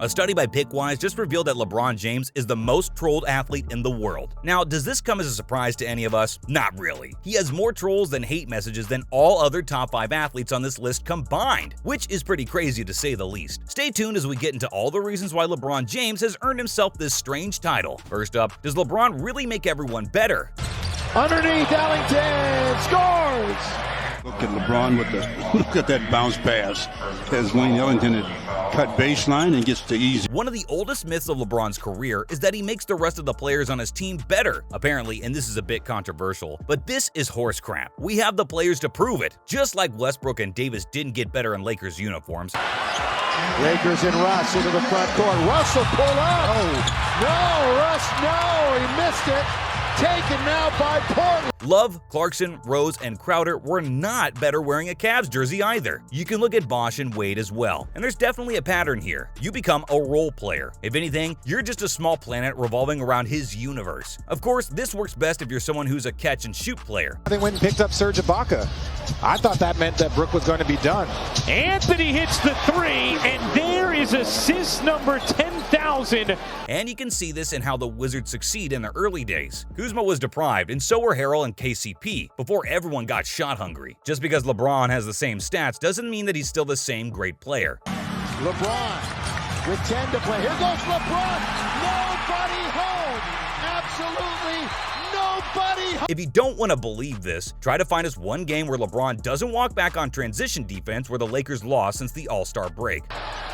A study by Pickwise just revealed that LeBron James is the most trolled athlete in the world. Now, does this come as a surprise to any of us? Not really. He has more trolls than hate messages than all other top 5 athletes on this list combined, which is pretty crazy to say the least. Stay tuned as we get into all the reasons why LeBron James has earned himself this strange title. First up, does LeBron really make everyone better? Underneath, Ellington scores! Look at LeBron look at that bounce pass as Wayne Ellington had cut baseline and gets to easy. One of the oldest myths of LeBron's career is that he makes the rest of the players on his team better. Apparently, and this is a bit controversial, but this is horse crap. We have the players to prove it. Just like Westbrook and Davis didn't get better in Lakers uniforms. Lakers and Russ into the front court. Russell pull up. Oh. No, Russ, no, he missed it. Taken now by Portland. Love, Clarkson, Rose, and Crowder were not better wearing a Cavs jersey either. You can look at Bosh and Wade as well, and there's definitely a pattern here. You become a role player. If anything, you're just a small planet revolving around his universe. Of course, this works best if you're someone who's a catch-and-shoot player. They went and picked up Serge Ibaka. I thought that meant that Brook was going to be done. Anthony hits the 3, and there is assist number 10,000. And you can see this in how the Wizards succeed in the early days. Kuzma was deprived, and so were Harrell and KCP, before everyone got shot hungry. Just because LeBron has the same stats doesn't mean that he's still the same great player. LeBron with 10 to play. Here goes LeBron. Nobody home. Absolutely nobody home. If you don't want to believe this, try to find us one game where LeBron doesn't walk back on transition defense where the Lakers lost since the All-Star break.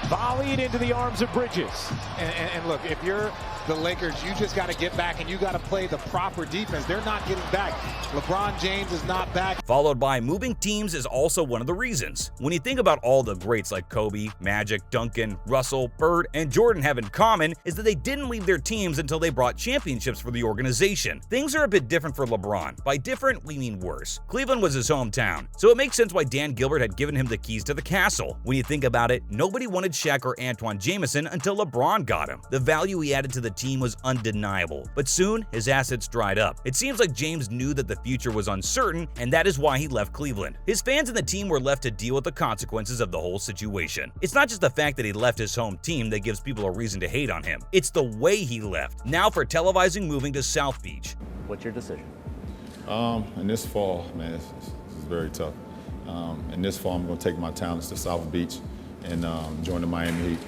Volleyed into the arms of Bridges. And look, if you're the Lakers, you just got to get back and you got to play the proper defense. They're not getting back. LeBron James is not back. Followed by moving teams is also one of the reasons. When you think about all the greats like Kobe, Magic, Duncan, Russell, Bird, and Jordan have in common is that they didn't leave their teams until they brought championships for the organization. Things are a bit different for LeBron. By different, we mean worse. Cleveland was his hometown, so it makes sense why Dan Gilbert had given him the keys to the castle. When you think about it, nobody wanted Shaq or Antoine Jameson until LeBron got him. The value he added to the team was undeniable, but soon his assets dried up. It seems like James knew that the future was uncertain, and that is why he left Cleveland. His fans and the team were left to deal with the consequences of the whole situation. It's not just the fact that he left his home team that gives people a reason to hate on him. It's the way he left. Now for televising moving to South Beach. What's your decision? In this fall, man, this is very tough. In this fall, I'm going to take my talents to South Beach and join the Miami Heat.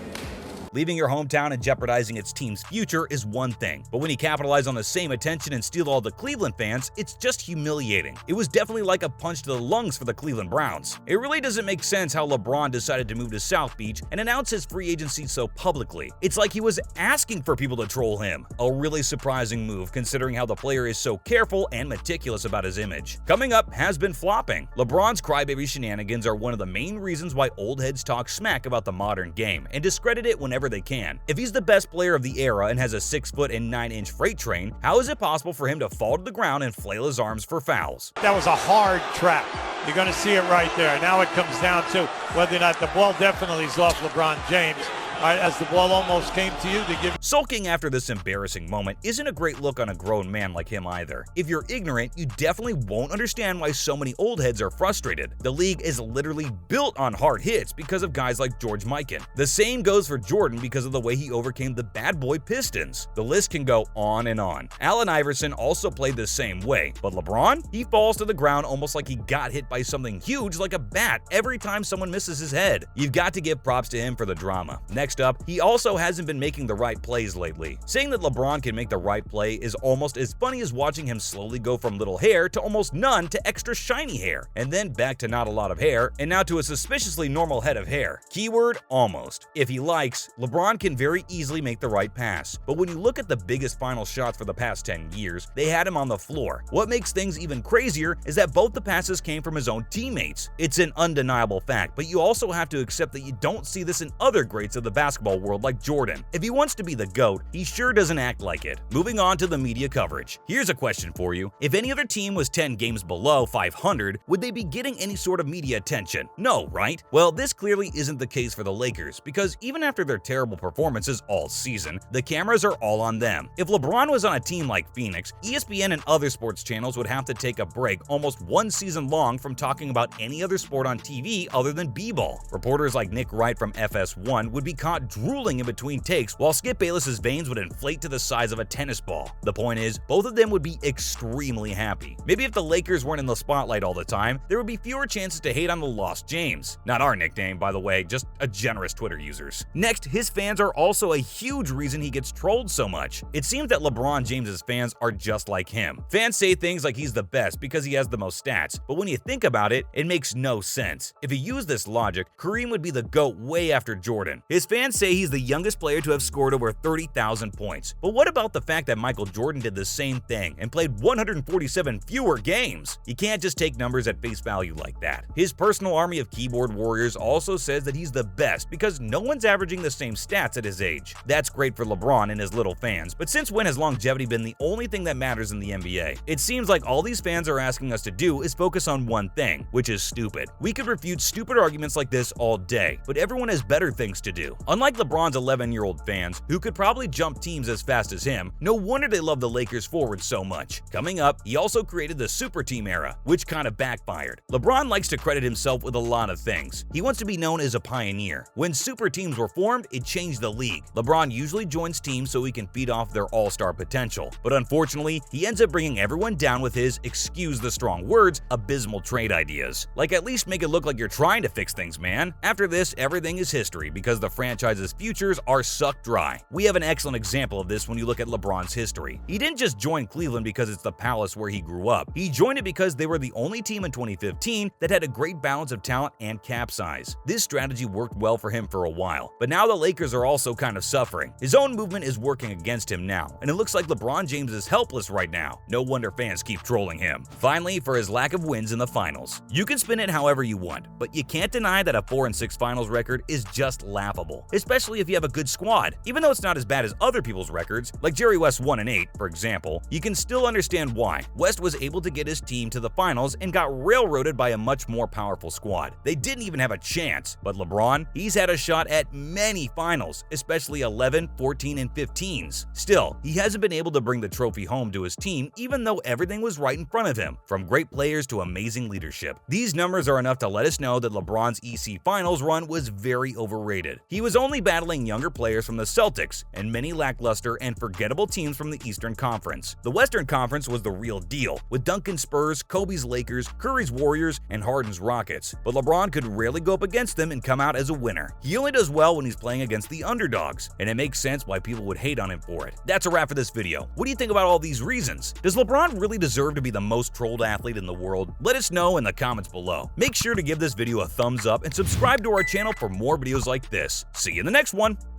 Leaving your hometown and jeopardizing its team's future is one thing, but when you capitalize on the same attention and steal all the Cleveland fans, it's just humiliating. It was definitely like a punch to the lungs for the Cleveland Browns. It really doesn't make sense how LeBron decided to move to South Beach and announce his free agency so publicly. It's like he was asking for people to troll him. A really surprising move considering how the player is so careful and meticulous about his image. Coming up has been flopping. LeBron's crybaby shenanigans are one of the main reasons why old heads talk smack about the modern game and discredit it whenever they can. If he's the best player of the era and has a 6-foot and 9-inch freight train, how is it possible for him to fall to the ground and flail his arms for fouls? That was a hard trap. You're going to see it right there. Now it comes down to whether or not the ball definitely is off LeBron James. As the ball almost came to you to give. Sulking after this embarrassing moment isn't a great look on a grown man like him either. If you're ignorant, you definitely won't understand why so many old heads are frustrated. The league is literally built on hard hits because of guys like George Mikan. The same goes for Jordan because of the way he overcame the bad boy Pistons. The list can go on and on. Allen Iverson also played the same way, but LeBron? He falls to the ground almost like he got hit by something huge like a bat every time someone misses his head. You've got to give props to him for the drama. Next up, he also hasn't been making the right plays lately. Saying that LeBron can make the right play is almost as funny as watching him slowly go from little hair to almost none to extra shiny hair, and then back to not a lot of hair, and now to a suspiciously normal head of hair. Keyword, almost. If he likes, LeBron can very easily make the right pass, but when you look at the biggest final shots for the past 10 years, they had him on the floor. What makes things even crazier is that both the passes came from his own teammates. It's an undeniable fact, but you also have to accept that you don't see this in other greats of the basketball world like Jordan. If he wants to be the GOAT, he sure doesn't act like it. Moving on to the media coverage. Here's a question for you. If any other team was 10 games below 500, would they be getting any sort of media attention? No, right? Well, this clearly isn't the case for the Lakers, because even after their terrible performances all season, the cameras are all on them. If LeBron was on a team like Phoenix, ESPN and other sports channels would have to take a break almost one season long from talking about any other sport on TV other than b-ball. Reporters like Nick Wright from FS1 would be caught drooling in between takes while Skip Bayless's veins would inflate to the size of a tennis ball. The point is, both of them would be extremely happy. Maybe if the Lakers weren't in the spotlight all the time, there would be fewer chances to hate on the Lost James. Not our nickname, by the way, just a generous Twitter users. Next, his fans are also a huge reason he gets trolled so much. It seems that LeBron James's fans are just like him. Fans say things like he's the best because he has the most stats, but when you think about it, it makes no sense. If you use this logic, Kareem would be the GOAT way after Jordan. His fans say he's the youngest player to have scored over 30,000 points. But what about the fact that Michael Jordan did the same thing and played 147 fewer games? You can't just take numbers at face value like that. His personal army of keyboard warriors also says that he's the best because no one's averaging the same stats at his age. That's great for LeBron and his little fans, but since when has longevity been the only thing that matters in the NBA? It seems like all these fans are asking us to do is focus on one thing, which is stupid. We could refute stupid arguments like this all day, but everyone has better things to do. Unlike LeBron's 11-year-old fans, who could probably jump teams as fast as him, no wonder they love the Lakers forward so much. Coming up, he also created the super team era, which kind of backfired. LeBron likes to credit himself with a lot of things. He wants to be known as a pioneer. When super teams were formed, it changed the league. LeBron usually joins teams so he can feed off their all-star potential, but unfortunately, he ends up bringing everyone down with his, excuse the strong words, abysmal trade ideas. Like, at least make it look like you're trying to fix things, man. After this, everything is history because the franchise's futures are sucked dry. We have an excellent example of this when you look at LeBron's history. He didn't just join Cleveland because it's the palace where he grew up. He joined it because they were the only team in 2015 that had a great balance of talent and cap size. This strategy worked well for him for a while, but now the Lakers are also kind of suffering. His own movement is working against him now, and it looks like LeBron James is helpless right now. No wonder fans keep trolling him. Finally, for his lack of wins in the finals. You can spin it however you want, but you can't deny that a 4-6 finals record is just laughable, especially if you have a good squad. Even though it's not as bad as other people's records, like Jerry West's 1-8, for example, you can still understand why. West was able to get his team to the finals and got railroaded by a much more powerful squad. They didn't even have a chance, but LeBron, he's had a shot at many finals, especially 11, 14, and 15s. Still, he hasn't been able to bring the trophy home to his team even though everything was right in front of him, from great players to amazing leadership. These numbers are enough to let us know that LeBron's EC Finals run was very overrated. He was only battling younger players from the Celtics and many lackluster and forgettable teams from the Eastern Conference. The Western Conference was the real deal, with Duncan's Spurs, Kobe's Lakers, Curry's Warriors, and Harden's Rockets, but LeBron could rarely go up against them and come out as a winner. He only does well when he's playing against the underdogs, and it makes sense why people would hate on him for it. That's a wrap for this video. What do you think about all these reasons? Does LeBron really deserve to be the most trolled athlete in the world? Let us know in the comments below. Make sure to give this video a thumbs up and subscribe to our channel for more videos like this. See you in the next one!